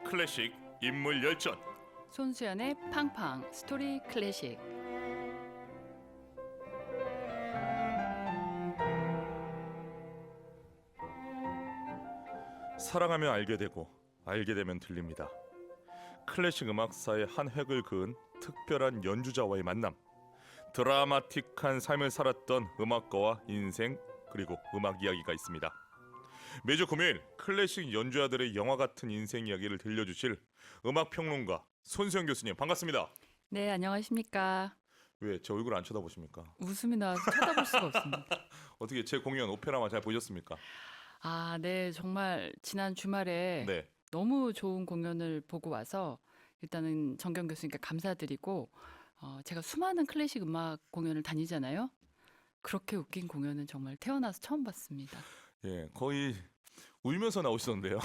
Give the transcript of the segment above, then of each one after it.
클래식 인물 열전. 손수연의 팡팡 스토리 클래식. 사랑하면 알게 되고 알게 되면 들립니다. 클래식 음악사의 한 획을 그은 특별한 연주자와의 만남. 드라마틱한 삶을 살았던 음악가와 인생 그리고 음악 이야기가 있습니다. 매주 금요일 클래식 연주자들의 영화 같은 인생 이야기를 들려주실 음악평론가 손수연 교수님 반갑습니다. 네, 안녕하십니까. 왜 제 얼굴 안 쳐다보십니까? 웃음이 나와서 쳐다볼 수가 없습니다. 어떻게 제 공연 오페라만 잘 보셨습니까? 아, 네, 정말 지난 주말에 네. 너무 좋은 공연을 보고 와서 일단은 정경 교수님께 감사드리고, 제가 수많은 클래식 음악 공연을 다니잖아요. 그렇게 웃긴 공연은 정말 태어나서 처음 봤습니다. 예, 거의 울면서 나오시던데요.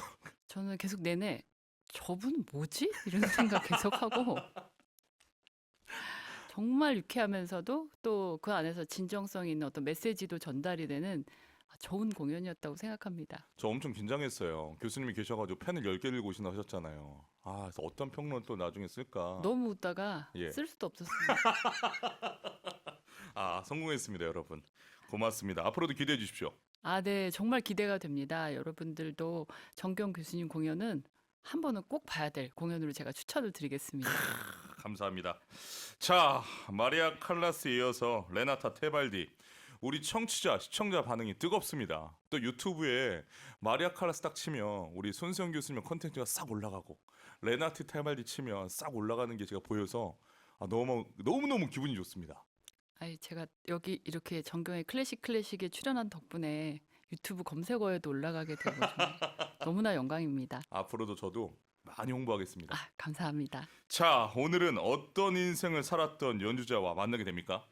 저는 계속 내내 저분 뭐지? 이런 생각 계속하고 정말 유쾌하면서도 또 그 안에서 진정성 있는 어떤 메시지도 전달이 되는 좋은 공연이었다고 생각합니다. 저 엄청 긴장했어요. 교수님이 계셔가지고 펜을 10개 들고 오신다 하셨잖아요. 그래서 어떤 평론 또 나중에 쓸까? 너무 웃다가 예. 쓸 수도 없었습니다. 성공했습니다, 여러분. 고맙습니다. 앞으로도 기대해 주십시오. 아, 네, 정말 기대가 됩니다. 여러분들도 정경 교수님 공연은 한 번은 꼭 봐야 될 공연으로 제가 추천을 드리겠습니다. 감사합니다. 자, 마리아 칼라스에 이어서 레나타 테발디. 우리 청취자, 시청자 반응이 뜨겁습니다. 또 유튜브에 마리아 칼라스 딱 치면 우리 손수영 교수님 콘텐츠가 싹 올라가고 레나타 테발디 치면 싹 올라가는 게 제가 보여서 너무너무 기분이 좋습니다. 아이, 제가 여기 이렇게 정경의 클래식에 출연한 덕분에 유튜브 검색어에도 올라가게 되고 정말 너무나 영광입니다. 앞으로도 저도 많이 홍보하겠습니다. 감사합니다. 자, 오늘은 어떤 인생을 살았던 연주자와 만나게 됩니까?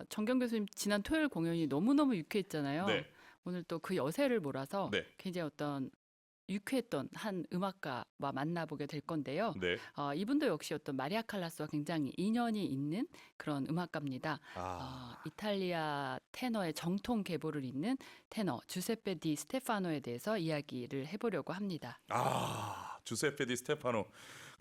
정경 교수님 지난 토요일 공연이 너무너무 유쾌했잖아요. 네. 오늘 또 그 여세를 몰아서 네. 굉장히 어떤 유쾌했던 한 음악가와 만나보게 될 건데요. 네. 이분도 역시 어떤 마리아 칼라스와 굉장히 인연이 있는 그런 음악가입니다. 이탈리아 테너의 정통 계보를 잇는 테너 주세페 디 스테파노에 대해서 이야기를 해보려고 합니다. 주세페 디 스테파노.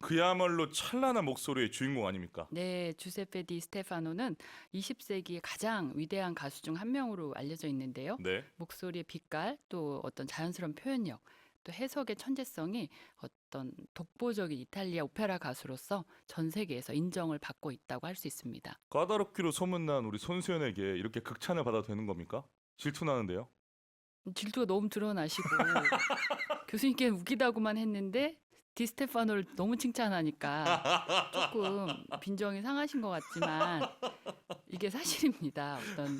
그야말로 찬란한 목소리의 주인공 아닙니까? 네, 주세페 디 스테파노는 20세기의 가장 위대한 가수 중 한 명으로 알려져 있는데요. 네. 목소리의 빛깔, 또 어떤 자연스러운 표현력, 또 해석의 천재성이 어떤 독보적인 이탈리아 오페라 가수로서 전 세계에서 인정을 받고 있다고 할 수 있습니다. 까다롭기로 소문난 우리 손수연에게 이렇게 극찬을 받아도 되는 겁니까? 질투나는데요. 질투가 너무 드러나시고 교수님께 웃기다고만 했는데 디스테파노를 너무 칭찬하니까 조금 빈정이 상하신 것 같지만 이게 사실입니다. 어떤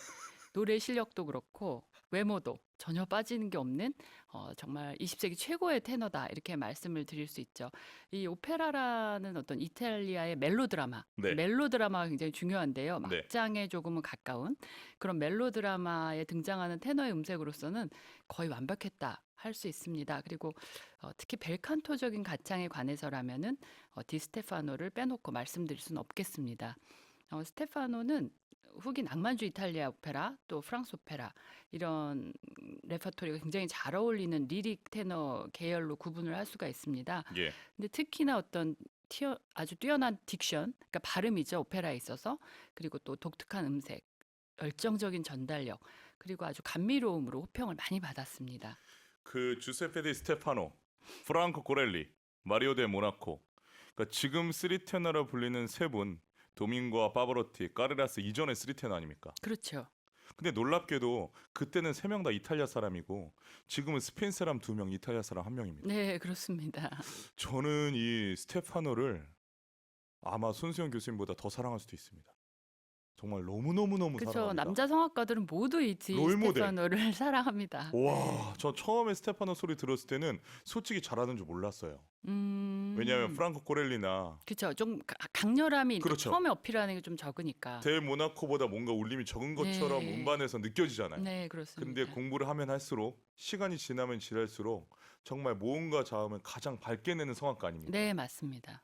노래 실력도 그렇고 외모도 전혀 빠지는 게 없는 정말 20세기 최고의 테너다 이렇게 말씀을 드릴 수 있죠. 이 오페라라는 어떤 이탈리아의 멜로드라마, 네. 멜로드라마가 굉장히 중요한데요. 네. 막장에 조금은 가까운 그런 멜로드라마에 등장하는 테너의 음색으로서는 거의 완벽했다 할 수 있습니다. 그리고 특히 벨칸토적인 가창에 관해서라면은 디스테파노를 빼놓고 말씀드릴 수는 없겠습니다. 스테파노는 후기 낭만주의 이탈리아 오페라 또 프랑스 오페라 이런 레퍼토리가 굉장히 잘 어울리는 리릭 테너 계열로 구분을 할 수가 있습니다. 예. 근데 특히나 어떤 아주 뛰어난 딕션, 그러니까 발음이죠. 오페라에 있어서. 그리고 또 독특한 음색, 열정적인 전달력, 그리고 아주 감미로움으로 호평을 많이 받았습니다. 그 주세페 디 스테파노, 프랑코 코렐리, 마리오 데 모나코. 그러니까 지금 쓰리테너로 불리는 세 분, 도밍고와 파바로티, 까르라스 이전의 쓰리테너 아닙니까? 그렇죠. 근데 놀랍게도 그때는 세 명 다 이탈리아 사람이고 지금은 스페인 사람 2명, 이탈리아 사람 1명입니다. 네, 그렇습니다. 저는 이 스테파노를 아마 손수영 교수님보다 더 사랑할 수도 있습니다. 정말 너무너무너무 그렇죠. 사랑합니다. 남자 성악가들은 모두 이 롤모델. 스테파노를 사랑합니다. 와, 저 처음에 스테파노 소리 들었을 때는 솔직히 잘하는 줄 몰랐어요. 왜냐하면 프랑코 코렐리나 그렇죠. 좀 강렬함이 이렇게 그렇죠. 처음에 어필하는 게 좀 적으니까. 델 모나코보다 뭔가 울림이 적은 것처럼 네. 음반에서 느껴지잖아요. 네, 그렇습니다. 근데 공부를 하면 할수록 시간이 지나면 지날수록 정말 모음과 자음을 가장 밝게 내는 성악가 아닙니까? 네, 맞습니다.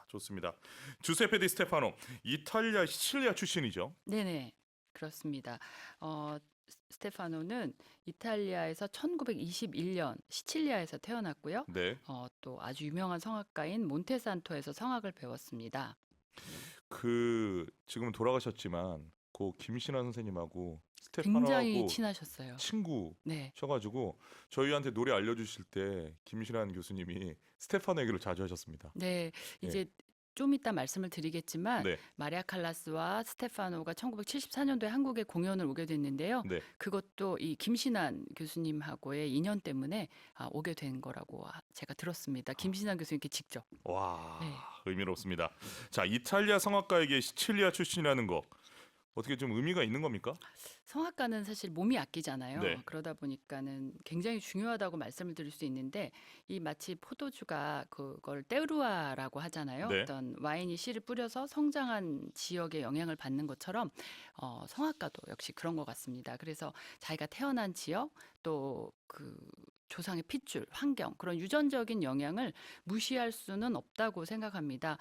좋습니다. 주세페 디 스테파노, 이탈리아 시칠리아 출신이죠. 네네, 그렇습니다. 스테파노는 이탈리아에서 1921년 시칠리아에서 태어났고요. 네. 또 아주 유명한 성악가인 몬테산토에서 성악을 배웠습니다. 지금은 돌아가셨지만 그 김신아 선생님하고 굉장히 스테파노하고 친하셨어요. 네. 친구셔가지고 저희한테 노래 알려주실 때 김신한 교수님이 스테파노 얘기를 자주 하셨습니다. 네. 예. 이제 좀 이따 말씀을 드리겠지만 네, 마리아 칼라스와 스테파노가 1974년도에 한국에 공연을 오게 됐는데요. 네. 그것도 이 김신한 교수님하고의 인연 때문에 오게 된 거라고 제가 들었습니다. 김신한 교수님께 직접. 와, 네. 의미롭습니다. 자, 이탈리아 성악가에게 시칠리아 출신이라는 거 어떻게 좀 의미가 있는 겁니까? 성악가는 사실 몸이 악기잖아요. 네. 그러다 보니까는 굉장히 중요하다고 말씀을 드릴 수 있는데 이 마치 포도주가 그걸 때루아라고 하잖아요. 네. 어떤 와인이 씨를 뿌려서 성장한 지역에 영향을 받는 것처럼 성악가도 역시 그런 것 같습니다. 그래서 자기가 태어난 지역 또 그 조상의 핏줄, 환경 그런 유전적인 영향을 무시할 수는 없다고 생각합니다.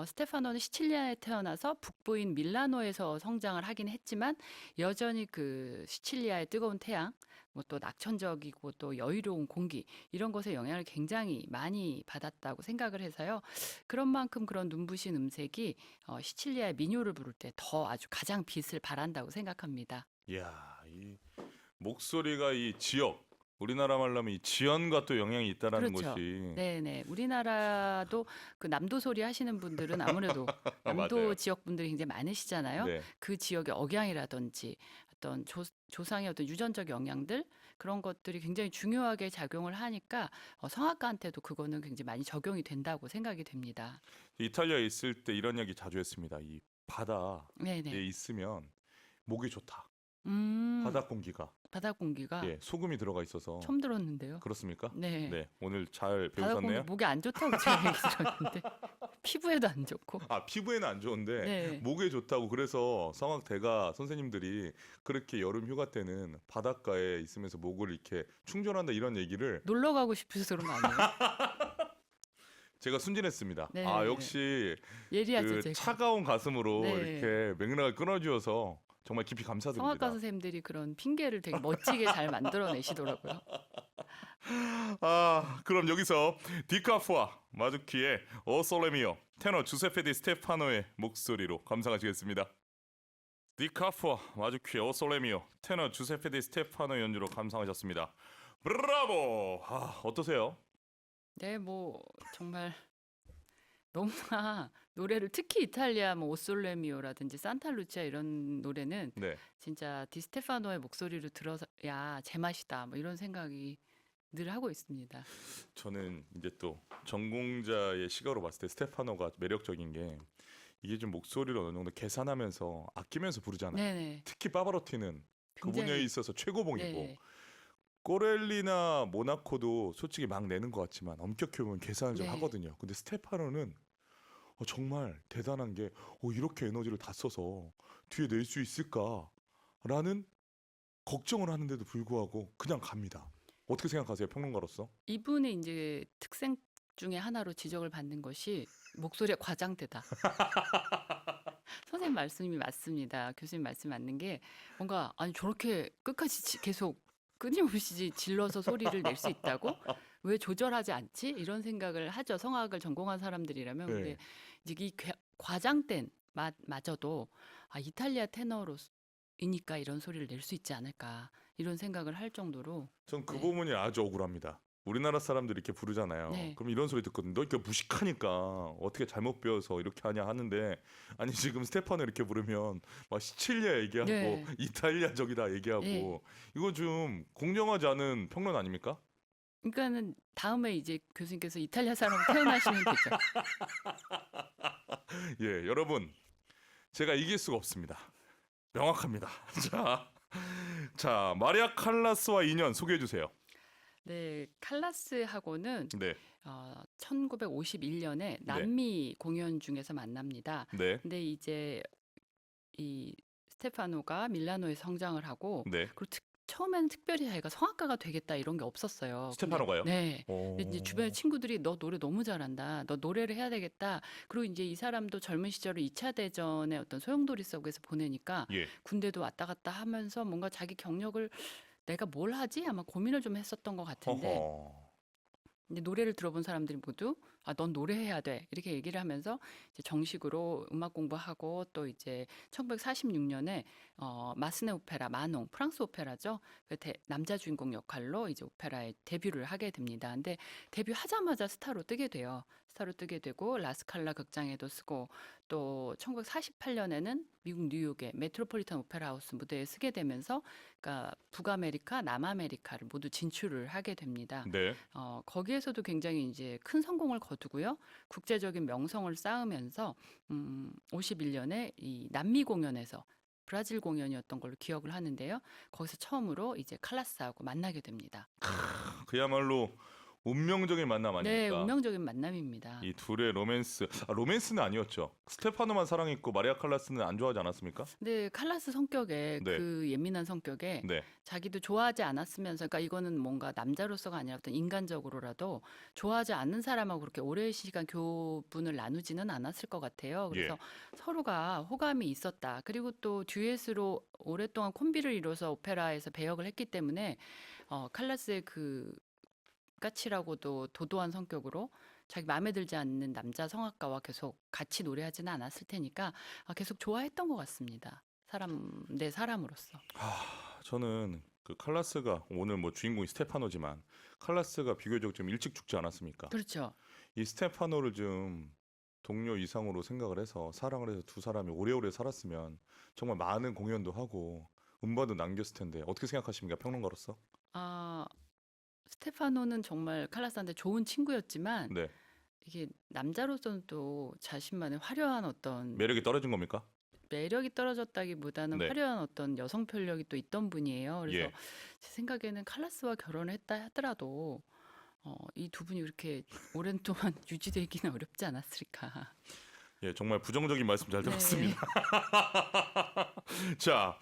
스테파노는 시칠리아에 태어나서 북부인 밀라노에서 성장을 하긴 했지만 여전히 그 시칠리아의 뜨거운 태양, 뭐 또 낙천적이고 또 여유로운 공기 이런 것에 영향을 굉장히 많이 받았다고 생각을 해서요. 그런 만큼 그런 눈부신 음색이 시칠리아의 민요를 부를 때 더 아주 가장 빛을 발한다고 생각합니다. 이야, 이 목소리가 이 지역, 우리나라 말로 하면 이 지연과 또 영향이 있다라는 그렇죠. 것이 네네. 우리나라도 그 남도 소리 하시는 분들은 아무래도 남도 맞아요. 지역 분들이 굉장히 많으시잖아요. 네. 그 지역의 억양이라든지 어떤 조상의 어떤 유전적 영향들 그런 것들이 굉장히 중요하게 작용을 하니까 성악가한테도 그거는 굉장히 많이 적용이 된다고 생각이 됩니다. 이탈리아에 있을 때 이런 이야기 자주 했습니다. 이 바다에 네네. 있으면 목이 좋다. 음, 바다 공기가 바다 공기가 예, 소금이 들어가 있어서 처음 들었는데요. 그렇습니까? 네. 네, 오늘 잘 바다 공기 배우셨네요. 목에 안 좋다고 제가 얘기 들었는데 피부에도 안 좋고. 아, 피부에는 안 좋은데 네. 목에 좋다고 그래서 성악 대가 선생님들이 그렇게 여름 휴가 때는 바닷가에 있으면서 목을 이렇게 충전한다 이런 얘기를 놀러 가고 싶어서 그런 거 아니에요? 제가 순진했습니다. 네. 아, 역시 예리하죠, 그 제가. 차가운 가슴으로 네. 이렇게 맥락을 끊어주셔서 정말 깊이 감사드립니다. 성악가 선생님들이 그런 핑계를 되게 멋지게 잘 만들어내시더라고요. 아, 그럼 여기서 디카프와 마주키의 오 솔레미오 테너 주세페 디 스테파노의 목소리로 감상하시겠습니다. 디카프와 마주키의 오 솔레미오 테너 주세페 디 스테파노 연주로 감상하셨습니다. 브라보! 아, 어떠세요? 네, 뭐 정말 너무나 노래를 특히 이탈리아 뭐 오솔레미오라든지 산타루치아 이런 노래는 네, 진짜 디스테파노의 목소리를 들어야 제맛이다. 뭐 이런 생각이 늘 하고 있습니다. 저는 이제 또 전공자의 시각으로 봤을 때 스테파노가 매력적인 게 이게 좀 목소리를 어느 정도 계산하면서 아끼면서 부르잖아요. 네네. 특히 파바로티는 그 분야에 굉장히 있어서 최고봉이고 네. 꼬렐리나 모나코도 솔직히 막 내는 것 같지만 엄격히 보면 계산을 좀 네. 하거든요. 근데 스테파노는 정말 대단한 게 이렇게 에너지를 다 써서 뒤에 낼 수 있을까라는 걱정을 하는데도 불구하고 그냥 갑니다. 어떻게 생각하세요, 평론가로서? 이분의 이제 특색 중에 하나로 지적을 받는 것이 목소리가 과장되다. 선생님 말씀이 맞습니다. 교수님 말씀 맞는 게 뭔가 아니 저렇게 끝까지 계속 끊임없이 질러서 소리를 낼 수 있다고? 왜 조절하지 않지? 이런 생각을 하죠. 성악을 전공한 사람들이라면. 네. 근데 이제 이 과장된 마저도 이탈리아 테너로이니까 이런 소리를 낼 수 있지 않을까 이런 생각을 할 정도로 전 그 네. 부분이 아주 억울합니다. 우리나라 사람들이 이렇게 부르잖아요. 네. 그럼 이런 소리 듣거든요. 너 이렇게 무식하니까 어떻게 잘못 배워서 이렇게 하냐 하는데 아니 지금 스테파노 이렇게 부르면 막 시칠리아 얘기하고 네. 이탈리아적이다 얘기하고 네. 이거 좀 공정하지 않은 평론 아닙니까? 그러니까는 다음에 이제 교수님께서 이탈리아 사람으로 태어나시면 되죠. 예, 여러분 제가 이길 수가 없습니다. 명확합니다. 자, 마리아 칼라스와 인연 소개해 주세요. 네, 칼라스하고는 네, 1951년에 남미 공연 중에서 만납니다. 네, 근데 이제 이 스테파노가 밀라노에 성장을 하고 네, 그리고 처음에는 특별히 자기가 성악가가 되겠다 이런 게 없었어요. 스테파노가요? 네. 오. 근데 이제 주변에 친구들이 너 노래 너무 잘한다. 너 노래를 해야 되겠다. 그리고 이제 이 사람도 젊은 시절을 2차 대전의 어떤 소용돌이 속에서 보내니까 예. 군대도 왔다 갔다 하면서 뭔가 자기 경력을 내가 뭘 하지? 아마 고민을 좀 했었던 것 같은데 허허. 근데 노래를 들어본 사람들이 모두 넌 노래해야 돼 이렇게 얘기를 하면서 이제 정식으로 음악 공부하고 또 이제 1946년에 마스네 오페라 마농 프랑스 오페라죠. 남자 주인공 역할로 이제 오페라에 데뷔를 하게 됩니다. 근데 데뷔하자마자 스타로 뜨게 돼요. 스타로 뜨게 되고 라스칼라 극장에도 쓰고 또 1948년에는 미국 뉴욕의 메트로폴리탄 오페라 하우스 무대에 서게 되면서 그러니까 북아메리카, 남아메리카를 모두 진출을 하게 됩니다. 네. 거기에서도 굉장히 이제 큰 성공을 거두고요. 국제적인 명성을 쌓으면서 51년에 이 남미 공연에서 브라질 공연이었던 걸로 기억을 하는데요. 거기서 처음으로 이제 칼라스하고 만나게 됩니다. 그야말로 운명적인 만남 네, 아닙니까? 운명적인 만남입니다. 이 둘의 로맨스. 로맨스는 아니었죠. 스테파노만 사랑했고 마리아 칼라스는 안 좋아하지 않았습니까? 근데 칼라스 성격에 네. 그 예민한 성격에 네. 자기도 좋아하지 않았으면서 그러니까 이거는 뭔가 남자로서가 아니라 어떤 인간적으로라도 좋아하지 않는 사람하고 그렇게 오랜 시간 교분을 나누지는 않았을 것 같아요. 그래서 서로가 호감이 있었다. 그리고 또 듀엣으로 오랫동안 콤비를 이뤄서 오페라에서 배역을 했기 때문에 칼라스의 그 까칠하고도 도도한 성격으로 자기 마음에 들지 않는 남자 성악가와 계속 같이 노래하지는 않았을 테니까 계속 좋아했던 것 같습니다. 내 사람으로서. 저는 그 칼라스가 오늘 뭐 주인공이 스테파노지만 칼라스가 비교적 좀 일찍 죽지 않았습니까? 그렇죠. 이 스테파노를 좀 동료 이상으로 생각을 해서 사랑을 해서 두 사람이 오래오래 살았으면 정말 많은 공연도 하고 음반도 남겼을 텐데 어떻게 생각하십니까? 평론가로서? 아, 스테파노는 정말 칼라스한테 좋은 친구였지만 네. 이게 남자로서는 또 자신만의 화려한 어떤 매력이 떨어진 겁니까? 매력이 떨어졌다기보다는 네. 화려한 어떤 여성 편력이 또 있던 분이에요. 그래서 예. 제 생각에는 칼라스와 결혼을 했다 하더라도 이 두 분이 그렇게 오랜 동안 유지되기는 어렵지 않았을까. 예, 정말 부정적인 말씀 잘 네. 들었습니다. 자,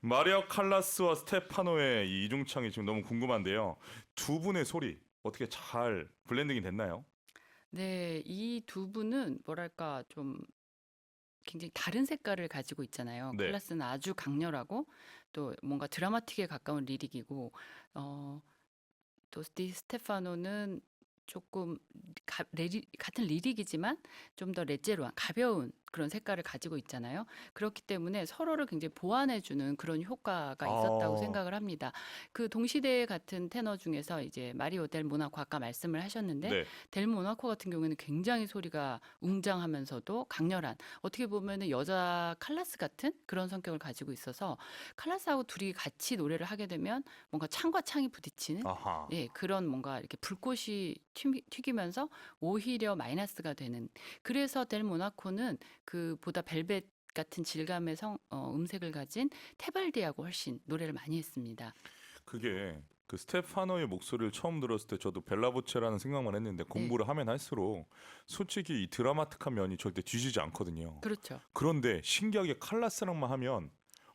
마리아 칼라스와 스테파노의 이 이중창이 지금 너무 궁금한데요. 두 분의 소리 어떻게 잘 블렌딩이 됐나요? 네, 이 두 분은 뭐랄까 좀 굉장히 다른 색깔을 가지고 있잖아요. 네. 칼라스는 아주 강렬하고 또 뭔가 드라마틱에 가까운 리릭이고 또 스테파노는 조금 같은 리릭이지만 좀 더 레제로한 가벼운 그런 색깔을 가지고 있잖아요. 그렇기 때문에 서로를 굉장히 보완해주는 그런 효과가 있었다고 아. 생각을 합니다. 그 동시대에 같은 테너 중에서 이제 마리오 델 모나코 아까 말씀을 하셨는데 네. 델 모나코 같은 경우에는 굉장히 소리가 웅장하면서도 강렬한 어떻게 보면은 여자 칼라스 같은 그런 성격을 가지고 있어서 칼라스하고 둘이 같이 노래를 하게 되면 뭔가 창과 창이 부딪히는 아하. 예, 그런 뭔가 이렇게 불꽃이 튀기면서 오히려 마이너스가 되는. 그래서 델 모나코는 그보다 벨벳 같은 질감의 음색을 가진 테발디하고 훨씬 노래를 많이 했습니다. 그게 그 스테파노의 목소리를 처음 들었을 때 저도 벨라보체라는 생각만 했는데 공부를 하면 할수록 솔직히 이 드라마틱한 면이 절대 뒤지지 않거든요. 그렇죠. 그런데 신기하게 칼라스랑만 하면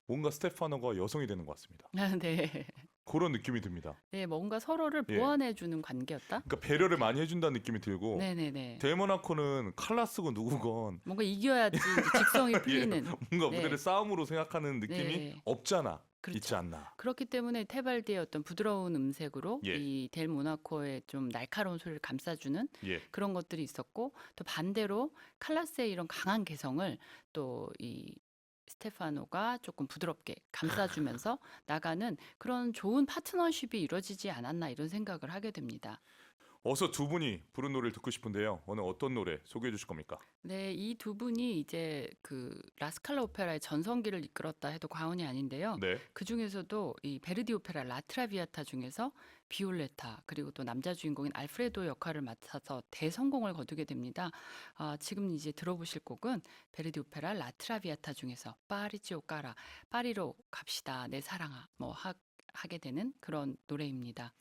뭔가 스테파노가 여성이 되는 것 같습니다. 네. 그런 느낌이 듭니다. 네, 뭔가 서로를 예. 보완해주는 관계였다. 그러니까 배려를 많이 해준다는 느낌이 들고 네네네. 데모나코는 칼라스고 누구건 뭔가 이겨야지 이제 직성이 풀리는. 뭔가 네. 무대를 싸움으로 생각하는 느낌이 네. 없잖아. 그렇죠. 있지 않나. 그렇기 때문에 테발디의 어떤 부드러운 음색으로 예. 이 델 모나코의 좀 날카로운 소리를 감싸주는 예. 그런 것들이 있었고 또 반대로 칼라스의 이런 강한 개성을 또 이 스테파노가 조금 부드럽게 감싸주면서 나가는 그런 좋은 파트너십이 이루어지지 않았나 이런 생각을 하게 됩니다. 어서 두 분이 부른 노래를 듣고 싶은데요. 오늘 어떤 노래 소개해 주실 겁니까? 네, 이 두 분이 이제 그 라스칼라 오페라의 전성기를 이끌었다 해도 과언이 아닌데요. 네. 그 중에서도 이 베르디 오페라 라트라비아타 중에서 비올레타 그리고 또 남자 주인공인 알프레도 역할을 맡아서 대성공을 거두게 됩니다. 지금 이제 들어보실 곡은 베르디 오페라 라트라비아타 중에서 파리지오 까라 파리로 갑시다 내 사랑아 하게 되는 그런 노래입니다.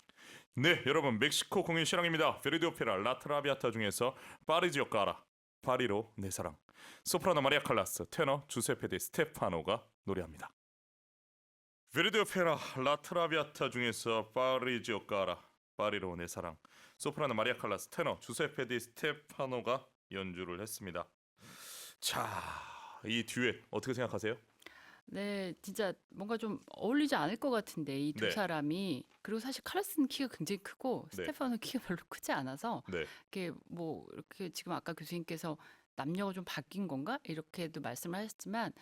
네, 여러분 멕시코 공연 실황입니다. 베르디 오페라 라트라비아타 중에서 파리지오 까라 파리로 내 사랑. 소프라노 마리아 칼라스, 테너 주세페 데 스테파노가 노래합니다. 베르디 오페라 라트라비아타 중에서 파리지오 까라 파리로 내 사랑 소프라노 마리아 칼라스 테너 주세페 디 스테파노가 연주를 했습니다. 자, 이 듀엣 어떻게 생각하세요? 네, 진짜 뭔가 좀 어울리지 않을 것 같은데 이 두 네, 사람이 그리고 사실 칼라스는 키가 굉장히 크고 네, 스테파노 키가 별로 크지 않아서 네. 이게 뭐 이렇게 지금 아까 교수님께서 남녀가 좀 바뀐 건가 이렇게도 말씀을 하셨지만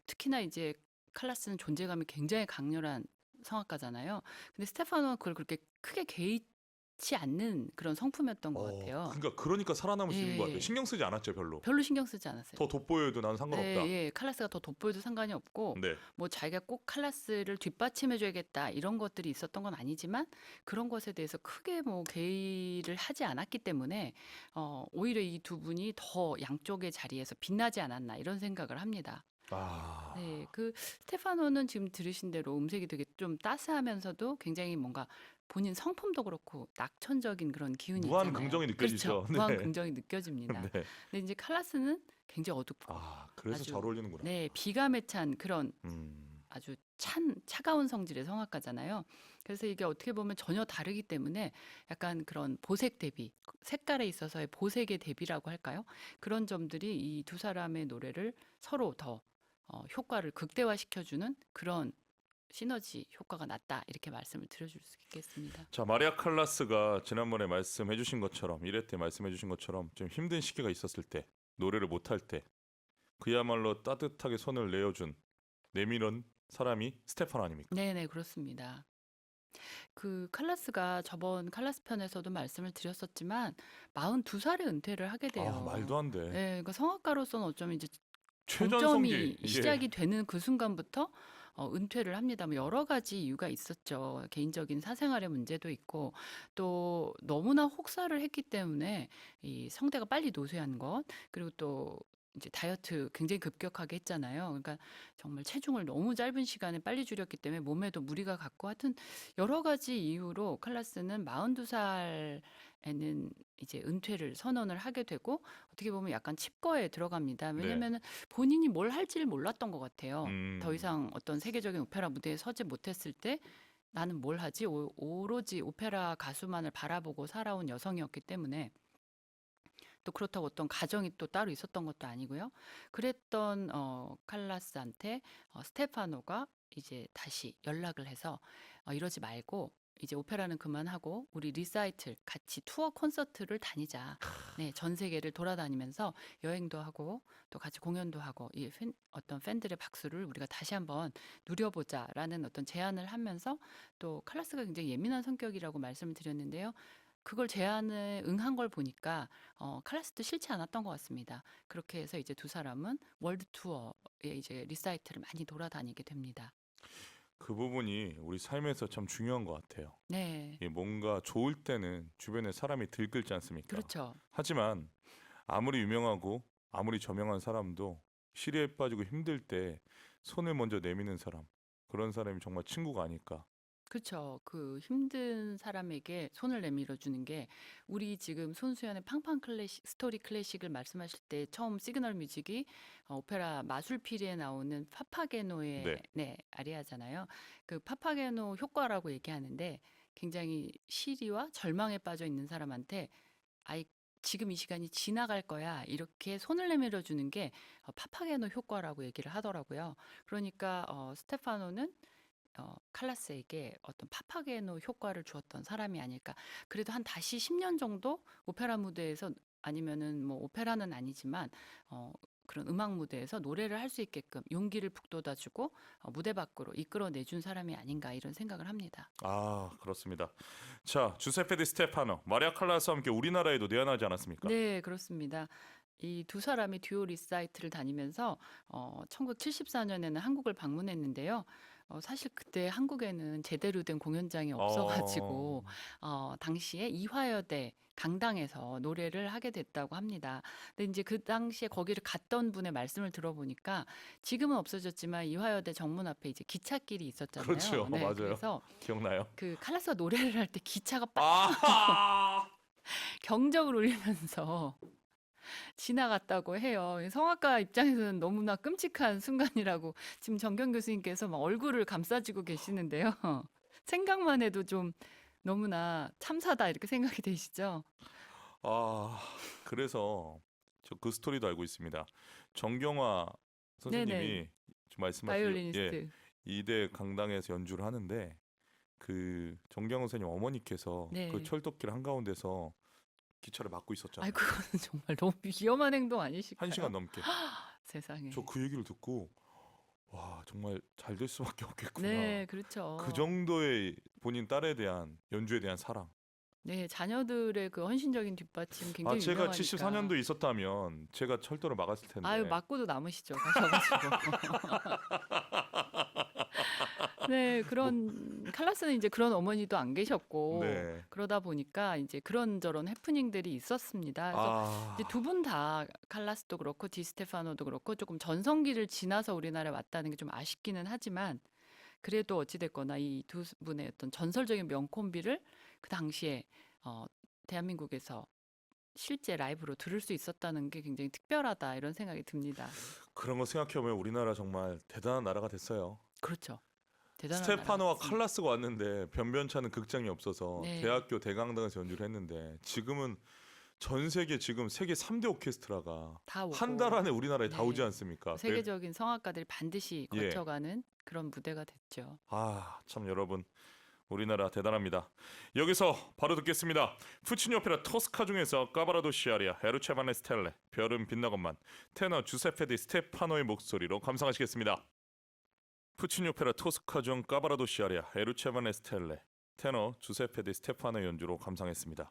특히나 이제 칼라스는 존재감이 굉장히 강렬한 성악가잖아요. 근데 스테파노는 그걸 그렇게 크게 개의치 않는 그런 성품이었던 것 같아요. 그러니까 살아남을 수 있는 것 같아요. 예, 신경 쓰지 않았죠, 별로. 별로 신경 쓰지 않았어요. 더 돋보여도 나는 상관없다. 네, 예, 칼라스가 더 돋보여도 상관이 없고, 네. 뭐 자기가 꼭 칼라스를 뒷받침해줘야겠다 이런 것들이 있었던 건 아니지만 그런 것에 대해서 크게 뭐 개의를 하지 않았기 때문에 오히려 이 두 분이 더 양쪽의 자리에서 빛나지 않았나 이런 생각을 합니다. 아, 네, 그 스테파노는 지금 들으신 대로 음색이 되게 좀 따스하면서도 굉장히 뭔가 본인 성품도 그렇고 낙천적인 그런 기운이 무한 있잖아요. 긍정이 그렇죠. 느껴지죠. 무한 네. 긍정이 느껴집니다. 네. 근데 이제 칼라스는 굉장히 어둡고 아, 그래서 아주 잘 어울리는구나. 네, 비감에 찬 그런 음. 아주 차가운 성질의 성악가잖아요. 그래서 이게 어떻게 보면 전혀 다르기 때문에 약간 그런 보색 대비, 색깔에 있어서의 보색의 대비라고 할까요? 그런 점들이 이 두 사람의 노래를 서로 더 효과를 극대화시켜주는 그런 시너지 효과가 났다. 이렇게 말씀을 드려줄 수 있겠습니다. 자, 마리아 칼라스가 지난번에 말씀해 주신 것처럼 1회 때 말씀해 주신 것처럼 좀 힘든 시기가 있었을 때 노래를 못할 때 그야말로 따뜻하게 손을 내밀은 사람이 스테판 아닙니까? 네네, 그렇습니다. 그 칼라스가 저번 칼라스 편에서도 말씀을 드렸었지만 42살에 은퇴를 하게 아, 말도 돼요. 안 돼. 네, 그러니까 성악가로서는 어쩌면 이제 최전성기. 정점이 예. 시작이 되는 그 순간부터 은퇴를 합니다. 뭐 여러 가지 이유가 있었죠. 개인적인 사생활의 문제도 있고 또 너무나 혹사를 했기 때문에 이 성대가 빨리 노쇠한 것 그리고 또 이제 다이어트 굉장히 급격하게 했잖아요. 그러니까 정말 체중을 너무 짧은 시간에 빨리 줄였기 때문에 몸에도 무리가 갔고 하여튼 여러 가지 이유로 칼라스는 42살에는 이제 은퇴를 선언을 하게 되고 어떻게 보면 약간 칩거에 들어갑니다. 네. 왜냐면은 본인이 뭘 할지를 몰랐던 것 같아요. 더 음. 이상 어떤 세계적인 오페라 무대에 서지 못했을 때 나는 뭘 하지? 오로지 오페라 가수만을 바라보고 살아온 여성이었기 때문에 또 그렇다고 어떤 가정이 또 따로 있었던 것도 아니고요. 그랬던 칼라스한테 스테파노가 이제 다시 연락을 해서 이러지 말고 이제 오페라는 그만하고 우리 리사이틀 같이 투어 콘서트를 다니자. 네, 전 세계를 돌아다니면서 여행도 하고 또 같이 공연도 하고 어떤 팬들의 박수를 우리가 다시 한번 누려보자라는 어떤 제안을 하면서 또 칼라스가 굉장히 예민한 성격이라고 말씀을 드렸는데요. 그걸 제안에 응한 걸 보니까 칼라스도 싫지 않았던 것 같습니다. 그렇게 해서 이제 두 사람은 월드 투어에 이제 리사이틀을 많이 돌아다니게 됩니다. 그 부분이 우리 삶에서 참 중요한 것 같아요. 네, 이게 뭔가 좋을 때는 주변에 사람이 들끓지 않습니까? 그렇죠. 하지만 아무리 유명하고 아무리 저명한 사람도 시리에 빠지고 힘들 때 손을 먼저 내미는 사람, 그런 사람이 정말 친구가 아닐까. 그렇죠. 그 힘든 사람에게 손을 내밀어 주는 게 우리 지금 손수연의 팡팡 클래식 스토리 클래식을 말씀하실 때 처음 시그널 뮤직이 오페라 마술피리에 나오는 파파게노의 네. 네, 아리아잖아요. 그 파파게노 효과라고 얘기하는데 굉장히 시리와 절망에 빠져 있는 사람한테 아이 지금 이 시간이 지나갈 거야 이렇게 손을 내밀어 주는 게 파파게노 효과라고 얘기를 하더라고요. 그러니까 스테파노는 칼라스에게 어떤 파파게노 효과를 주었던 사람이 아닐까. 그래도 한 다시 10년 정도 오페라 무대에서 아니면은 뭐 오페라는 아니지만 그런 음악 무대에서 노래를 할 수 있게끔 용기를 북돋아주고 무대 밖으로 이끌어내준 사람이 아닌가 이런 생각을 합니다. 아, 그렇습니다. 자, 주세페 디 스테파노, 마리아 칼라스와 함께 우리나라에도 내한하지 않았습니까? 네, 그렇습니다. 이 두 사람이 듀오 리사이트를 다니면서 1974년에는 한국을 방문했는데요. 사실 그때 한국에는 제대로 된 공연장이 어, 없어가지고 당시에 이화여대 강당에서 노래를 하게 됐다고 합니다. 근데 이제 그 당시에 거기를 갔던 분의 말씀을 들어보니까 지금은 없어졌지만 이화여대 정문 앞에 이제 기찻길이 그렇죠. 있었잖아요. 네, 맞아요. 그래서 기억나요? 그 칼라스가 노래를 할 때 기차가 아, 경적을 울리면서 지나갔다고 해요. 성악가 입장에서는 너무나 끔찍한 순간이라고 지금 정경 교수님께서 막 얼굴을 감싸쥐고 계시는데요. 생각만 해도 좀 너무나 참사다 이렇게 생각이 되시죠? 아, 그래서 저 그 스토리도 알고 있습니다. 정경화 네네. 선생님이 지금 말씀하신 예, 바이올리니스트. 이대 강당에서 연주를 하는데 그 정경화 선생님 어머니께서 그 네. 철도길 한가운데서 기차를 막고 있었잖아요. 아이 그거는 정말 너무 위험한 행동 한 아니실까요? 시간 넘게. 저 세상에. 그 얘기를 듣고 와, 정말 잘 될 수밖에 없겠구나. 네, 그 그렇죠. 정도의 본인 딸에 대한 연주에 대한 사랑. 네, 자녀들의 그 헌신적인 뒷받침 아, 굉장히 제가 유명하니까. 74년도 있었다면 제가 철도를 막았을 아유, 텐데. 맞고도 남으시죠, 가셔가지고. 네, 뭐, 그런 칼라스는 이제 그런 어머니도 안 계셨고 네. 그러다 보니까 이제 그런저런 해프닝들이 있었습니다. 그래서 이제 두 아, 분 다 칼라스도 그렇고 디스테파노도 그렇고 조금 전성기를 지나서 우리나라에 왔다는 게 좀 아쉽기는 하지만 그래도 어찌 됐거나 이 두 분의 어떤 전설적인 명콤비를 그 당시에 어, 대한민국에서 실제 라이브로 들을 수 있었다는 게 굉장히 특별하다 이런 생각이 듭니다. 그런 거 생각해보면 우리나라 정말 대단한 나라가 됐어요. 그렇죠. 대단한 나라가 스테파노와 됐습니다. 칼라스가 왔는데 변변찮은 극장이 없어서 네, 대학교 대강당에서 연주를 했는데 지금은 전 세계 지금 세계 3대 오케스트라가 다 한 달 오고 안에 우리나라에 다 오지 네. 않습니까? 세계적인 성악가들이 반드시 예. 거쳐가는 그런 무대가 됐죠. 아, 참 여러분 우리나라 대단합니다. 여기서 바로 듣겠습니다. 푸치니 오페라 토스카 중에서 까바라도시아리아 에루체반네 스텔레 별은 빛나건만 테너 주세페 디 스테파노의 목소리로 감상하시겠습니다. 푸치니 오페라 토스카 중 까바라도시아리아 에루체반네 스텔레 테너 주세페 디 스테파노의 연주로 감상했습니다.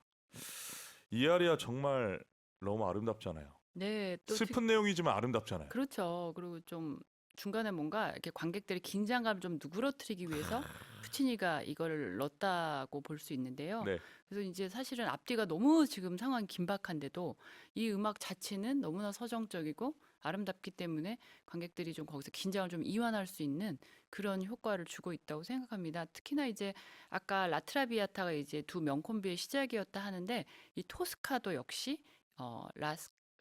이 아리아 정말 너무 아름답잖아요. 네, 또 슬픈 내용이지만 아름답잖아요. 그렇죠. 그리고 좀 중간에 뭔가 이렇게 관객들의 긴장감을 좀 누그러뜨리기 위해서 푸치니가 이거를 넣었다고 볼 수 있는데요. 네. 그래서 이제 사실은 앞뒤가 너무 지금 상황이 긴박한데도 이 음악 자체는 너무나 서정적이고 아름답기 때문에 관객들이 좀 거기서 긴장을 좀 이완할 수 있는 그런 효과를 주고 있다고 생각합니다. 특히나 이제 아까 라트라비아타가 이제 두 명콤비의 시작이었다 하는데 이 토스카도 역시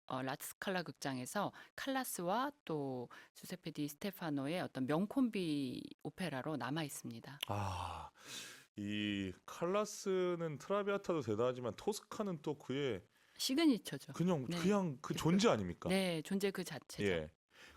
라스칼라 극장에서 칼라스와 또 주세페 디 스테파노의 어떤 명콤비 오페라로 남아 있습니다. 아, 이 칼라스는 트라비아타도 대단하지만 토스카는 또 그의 시그니처죠. 그냥 네. 그냥 그 존재 아닙니까? 네, 존재 그 자체죠. 예.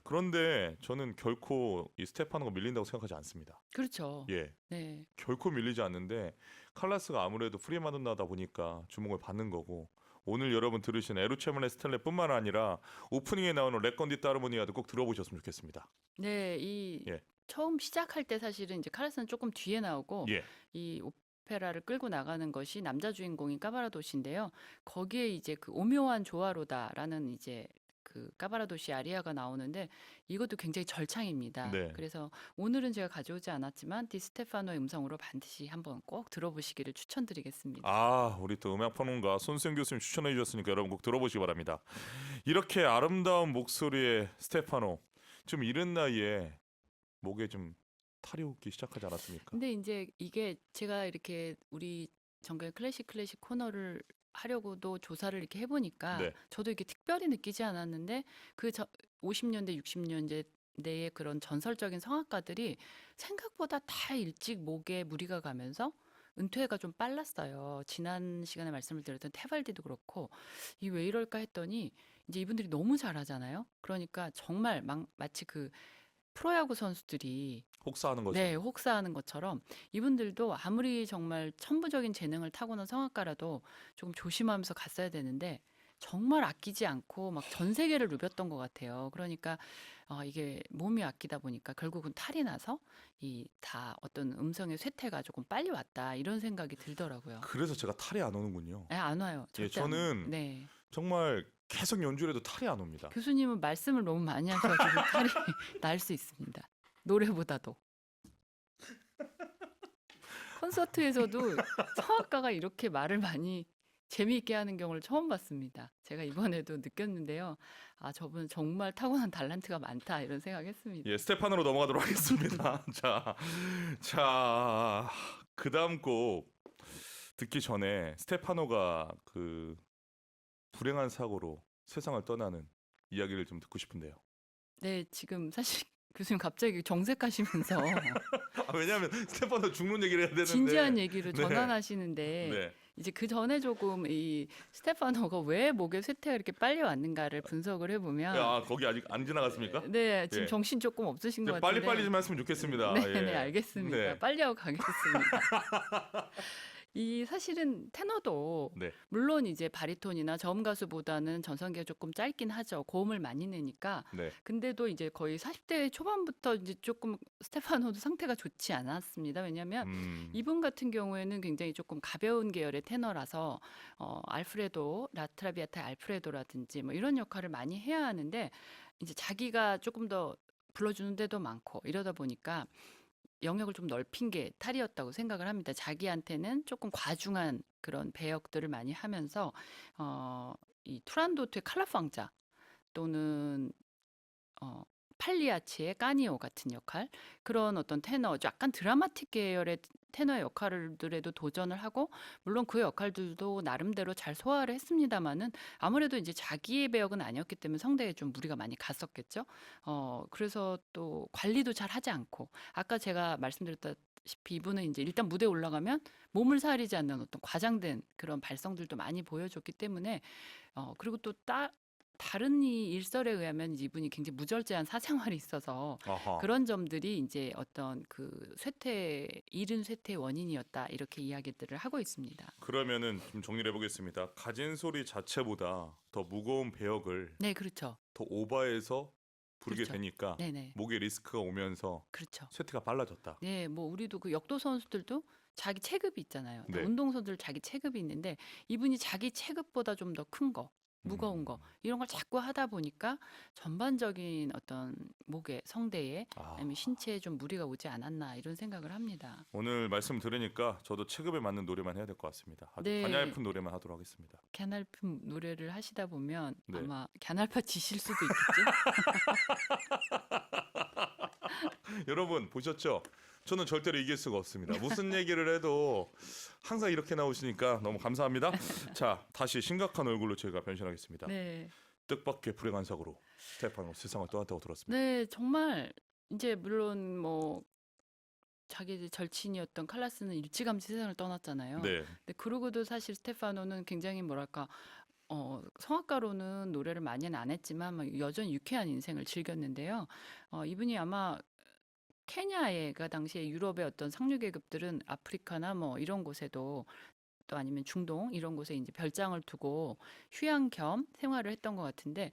그런데 저는 결코 이 스테파노가 밀린다고 생각하지 않습니다. 그렇죠. 예. 네. 결코 밀리지 않는데 칼라스가 아무래도 프리마돈나다 보니까 주목을 받는 거고 오늘 여러분 들으신 에루체몰레 스텔레뿐만 아니라 오프닝에 나오는 레컨디 따르모니아도 꼭 들어보셨으면 좋겠습니다. 네, 이 예. 처음 시작할 때 사실은 이제 카라스는 조금 뒤에 나오고 예. 이 오페라를 끌고 나가는 것이 남자 주인공인 까바라도시인데요. 거기에 이제 그 오묘한 조화로다라는 이제 그 까바라도시 아리아가 나오는데 이것도 굉장히 절창입니다. 네. 그래서 오늘은 제가 가져오지 않았지만 디스테파노의 음성으로 반드시 한번 꼭 들어보시기를 추천드리겠습니다. 아, 우리 또 음악 평론가 손수영 교수님 추천해 주셨으니까 여러분 꼭 들어보시기 바랍니다. 이렇게 아름다운 목소리의 스테파노 좀 이른 나이에 목에 좀 탈이 오기 시작하지 않았습니까? 근데 이제 이게 제가 이렇게 우리 정글 클래식 코너를 하려고도 조사를 이렇게 해보니까 네. 저도 이렇게 특별히 느끼지 않았는데 그 50년대, 60년대의 그런 전설적인 성악가들이 생각보다 다 일찍 목에 무리가 가면서 은퇴가 좀 빨랐어요. 지난 시간에 말씀을 드렸던 테발디도 그렇고 이 왜 이럴까 했더니 이제 이분들이 너무 잘하잖아요. 그러니까 정말 마치 그 프로야구 선수들이 혹사하는 네, 것처럼. 혹사하는 것처럼 이분들도 아무리 정말 천부적인 재능을 타고난 성악가라도 조금 조심하면서 갔어야 되는데 정말 아끼지 않고 막 전 세계를 누볐던 것 같아요. 그러니까 이게 몸이 아끼다 보니까 결국은 탈이 나서 이 다 어떤 음성의 쇠퇴가 조금 빨리 왔다 이런 생각이 들더라고요. 그래서 제가 탈이 안 오는군요. 네, 안 와요. 예, 절대 안 와요. 저는 네. 정말 계속 연주를 해도 탈이 안 옵니다. 교수님은 말씀을 너무 많이 하셔가지고 탈이 날 수 있습니다. 노래보다도. 콘서트에서도 성악가가 이렇게 말을 많이 재미있게 하는 경우를 처음 봤습니다. 제가 이번에도 느꼈는데요. 아, 저분 정말 타고난 달란트가 많다 이런 생각했습니다. 예, 스테판으로 넘어가도록 하겠습니다. 자, 그다음 곡 듣기 전에 스테파노가 그 불행한 사고로 세상을 떠나는 이야기를 좀 듣고 싶은데요. 네, 지금 사실 교수님 갑자기 정색하시면서 왜냐하면 스테파노 죽는 얘기를 해야 되는데. 진지한 얘기로 네. 전환하시는데 네. 이제 그 전에 조금 이 스테파노가 왜 목에 쇠퇴가 이렇게 빨리 왔는가를 분석을 해보면 아, 거기 아직 안 지나갔습니까? 네, 지금 예. 정신 조금 없으신 것 이제 같은데 빨리빨리 좀 했으면 좋겠습니다. 네, 예. 네, 알겠습니다. 네. 빨리 하고 가겠습니다. 이 사실은 테너도 네. 물론 이제 바리톤이나 저음 가수보다는 전성기가 조금 짧긴 하죠. 고음을 많이 내니까. 네. 근데도 이제 거의 40대 초반부터 이제 조금 스테파노도 상태가 좋지 않았습니다. 왜냐하면 이분 같은 경우에는 굉장히 조금 가벼운 계열의 테너라서 알프레도, 라트라비아타 알프레도라든지 뭐 이런 역할을 많이 해야 하는데 이제 자기가 조금 더 불러주는 데도 많고 이러다 보니까 영역을 좀 넓힌 게 탈이었다고 생각을 합니다. 자기한테는 조금 과중한 그런 배역들을 많이 하면서 이 투란도트의 칼라팡자 또는 팔리아치의 까니오 같은 역할 그런 어떤 테너 약간 드라마틱 계열의 테너의 역할들에도 도전을 하고 물론 그 역할들도 나름대로 잘 소화를 했습니다마는 아무래도 이제 자기의 배역은 아니었기 때문에 성대에 좀 무리가 많이 갔었겠죠. 그래서 또 관리도 잘 하지 않고 아까 제가 말씀드렸다시피 이분은 이제 일단 무대에 올라가면 몸을 사리지 않는 어떤 과장된 그런 발성들도 많이 보여줬기 때문에 그리고 또 다른 이 일설에 의하면 이제 이분이 굉장히 무절제한 사생활이 있어서 아하. 그런 점들이 이제 어떤 그 이른 쇠퇴의 원인이었다 이렇게 이야기들을 하고 있습니다. 그러면은 좀 정리를 해보겠습니다. 가진 소리 자체보다 더 무거운 배역을 네, 그렇죠. 더 오버해서 부르게 그렇죠. 되니까 네네, 목에 리스크가 오면서 그렇죠. 쇠퇴가 빨라졌다. 네, 뭐 우리도 그 역도 선수들도 자기 체급이 있잖아요. 네. 운동선수들 자기 체급이 있는데 이분이 자기 체급보다 좀 더 큰 거, 무거운 거 이런 걸 자꾸 하다 보니까 전반적인 어떤 목에 성대에 아, 아니면 신체에 좀 무리가 오지 않았나 이런 생각을 합니다. 오늘 말씀 들으니까 저도 체급에 맞는 노래만 해야 될 것 같습니다. 아주 네. 가냘픈 노래만 하도록 하겠습니다. 갸날픈 노래를 하시다 보면 네. 아마 갸날파 지실 수도 있겠죠. 여러분 보셨죠? 저는 절대로 이길 수가 없습니다. 무슨 얘기를 해도 항상 이렇게 나오시니까 너무 감사합니다. 자, 다시 심각한 얼굴로 제가 변신하겠습니다. 네, 뜻밖의 불행한 사고로 스테파노 세상을 떠났다고 들었습니다. 네, 정말 이제 물론 뭐 자기 이제 절친이었던 칼라스는 일찌감치 세상을 떠났잖아요. 네, 근데 그러고도 사실 스테파노는 굉장히 뭐랄까 성악가로는 노래를 많이는 안 했지만 막 여전히 유쾌한 인생을 즐겼는데요. 이분이 아마 케냐에 그 당시에 유럽의 어떤 상류 계급들은 아프리카나 뭐 이런 곳에도 또 아니면 중동 이런 곳에 이제 별장을 두고 휴양 겸 생활을 했던 것 같은데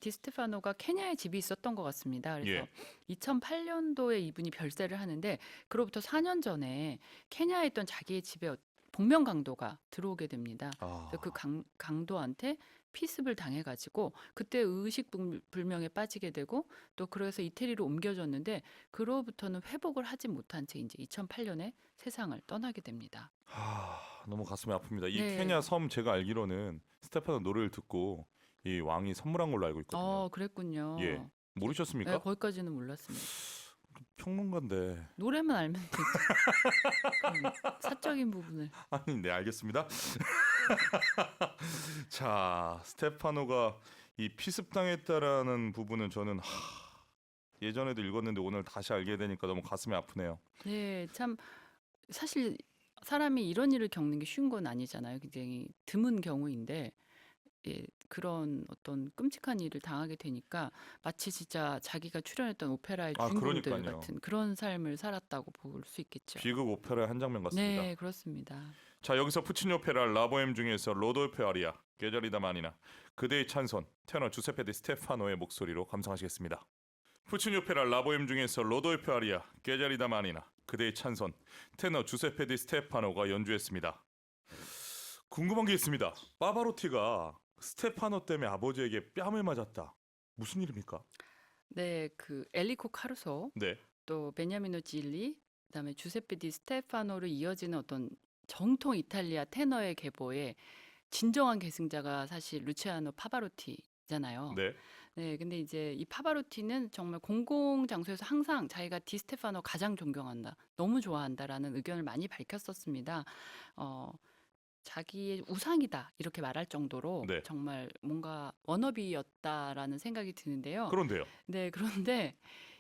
디스테파노가 케냐에 집이 있었던 것 같습니다. 그래서 예. 2008년도에 이분이 별세를 하는데 그로부터 4년 전에 케냐에 있던 자기의 집에 복면 강도가 들어오게 됩니다. 아, 그래서 그 강도한테 피습을 당해가지고 그때 의식불명에 빠지게 되고 또 그래서 이태리로 옮겨졌는데 그로부터는 회복을 하지 못한 채 이제 2008년에 세상을 떠나게 됩니다. 너무 가슴이 아픕니다. 이 네. 케냐 섬 제가 알기로는 스테파노 노래를 듣고 이 왕이 선물한 걸로 알고 있거든요. 그랬군요. 예. 모르셨습니까? 네, 거기까지는 몰랐습니다. 평론가인데. 노래만 알면 되죠. 그럼 사적인 부분을. 아니, 네, 알겠습니다. 자, 스테파노가 이 피습당했다라는 부분은 저는 예전에도 읽었는데 오늘 다시 알게 되니까 너무 가슴이 아프네요. 네, 참 사실 사람이 이런 일을 겪는 게 쉬운 건 아니잖아요. 굉장히 드문 경우인데 그런 어떤 끔찍한 일을 당하게 되니까 마치 진짜 자기가 출연했던 오페라의 주인공들 그러니까요. 같은 그런 삶을 살았다고 볼 수 있겠죠. 비극 오페라의 한 장면 같습니다. 네, 그렇습니다. 자, 여기서 푸치니 오페라 라보엠 중에서 로돌페 아리아 게자리다 마니나 그대의 찬손 테너 주세페 디 스테파노의 목소리로 감상하시겠습니다. 푸치니 오페라 라보엠 중에서 로돌페 아리아 게자리다 마니나 그대의 찬손 테너 주세페 디 스테파노가 연주했습니다. 궁금한 게 있습니다. 파바로티가 스테파노 때문에 아버지에게 뺨을 맞았다. 무슨 일입니까? 네, 그 엘리코 카루소 네. 또 베냐미노 질리 그다음에 주세페 디 스테파노로 이어지는 어떤 정통 이탈리아 테너의 계보의 진정한 계승자가 사실 루치아노 파바로티잖아요. 네. 네, 근데 이제 이 파바로티는 정말 공공 장소에서 항상 자기가 디스테파노 가장 존경한다, 너무 좋아한다라는 의견을 많이 밝혔었습니다. 어, 자기의 우상이다 이렇게 말할 정도로 네. 정말 뭔가 워너비였다라는 생각이 드는데요. 그런데요. 네, 그런데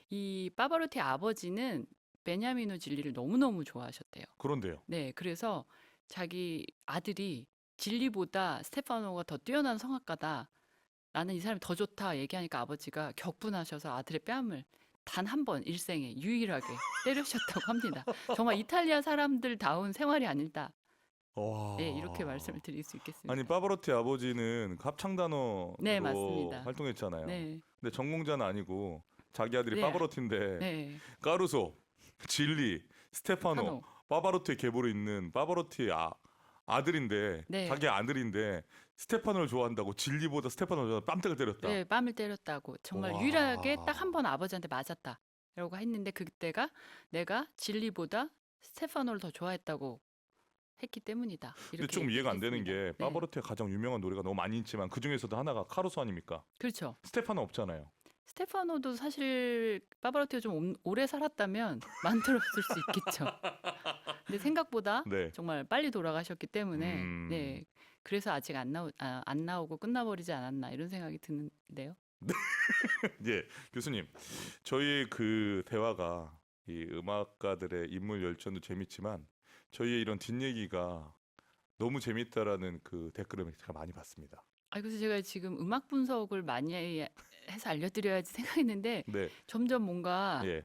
이 파바로티 아버지는 베냐미노 진리를 너무너무 좋아하셨대요. 그런데요. 네, 그래서 자기 아들이 진리보다 스테파노가 더 뛰어난 성악가다. 나는 이 사람이 더 좋다 얘기하니까 아버지가 격분하셔서 아들의 뺨을 단 한 번 일생에 유일하게 때리셨다고 합니다. 정말 이탈리아 사람들다운 생활이 아니다. 와. 네, 이렇게 말씀을 드릴 수 있겠습니다. 아니 파바로티 아버지는 합창단어로 네, 맞습니다. 활동했잖아요. 네, 근데 전공자는 아니고 자기 아들이 네, 파바로티인데 네, 까루소, 진리, 스테파노, 파노. 파바로티의 계보로 있는 파바로티의 아들인데 네, 자기 아들인데 스테파노를 좋아한다고 진리보다 스테파노를 좋아한다고 뺨때를 때렸다. 네, 뺨을 때렸다고 정말 와. 유일하게 딱 한 번 아버지한테 맞았다. 라고 했는데 그때가 내가 진리보다 스테파노를 더 좋아했다고 했기 때문이다. 근데 이렇게 좀 이해가 안 되는 게 얘기했습니다. 네, 파바로티의 가장 유명한 노래가 너무 많이 있지만 그 중에서도 하나가 카루소 아닙니까? 그렇죠. 스테파노 없잖아요. 스테파노도 사실 파바로티가 좀 오래 살았다면 만들었을 수 있겠죠. 근데 생각보다 네. 정말 빨리 돌아가셨기 때문에 음. 네, 그래서 아직 안 나오고 끝나버리지 않았나 이런 생각이 드는데요. 예, 교수님. 저희의 그 대화가 이 음악가들의 인물 열전도 재밌지만 저희의 이런 뒷얘기가 너무 재밌다라는 그 댓글을 제가 많이 봤습니다. 그래서 제가 지금 음악 분석을 많이 해서 알려드려야지 생각했는데 네. 점점 뭔가 예.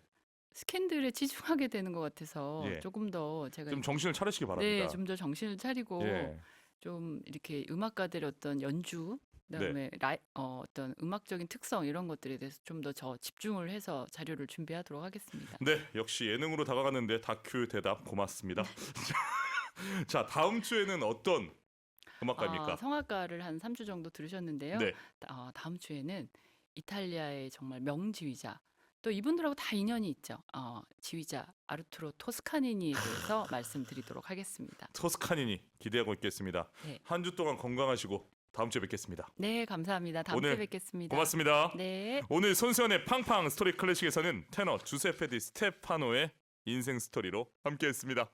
스캔들에 치중하게 되는 것 같아서 예. 조금 더 제가 좀 정신을 차리시기 바랍니다. 네, 좀 더 정신을 차리고 예. 좀 이렇게 음악가들의 어떤 연주, 네. 그다음에 어떤 음악적인 특성 이런 것들에 대해서 좀 더 집중을 해서 자료를 준비하도록 하겠습니다. 네, 역시 예능으로 다가갔는데 다큐 대답 고맙습니다. 자, 다음 주에는 어떤 음악가입니까? 성악가를 한 3주 정도 들으셨는데요. 네. 다음 주에는 이탈리아의 정말 명지휘자, 또 이분들하고 다 인연이 있죠. 지휘자 아르투로 토스카니니에 대해서 말씀드리도록 하겠습니다. 토스카니니 기대하고 있겠습니다. 네. 한 주 동안 건강하시고 다음 주에 뵙겠습니다. 네, 감사합니다. 다음 오늘 주에 뵙겠습니다. 고맙습니다. 네. 오늘 손수연의 팡팡 스토리 클래식에서는 테너 주세페 디 스테파노의 인생 스토리로 함께했습니다.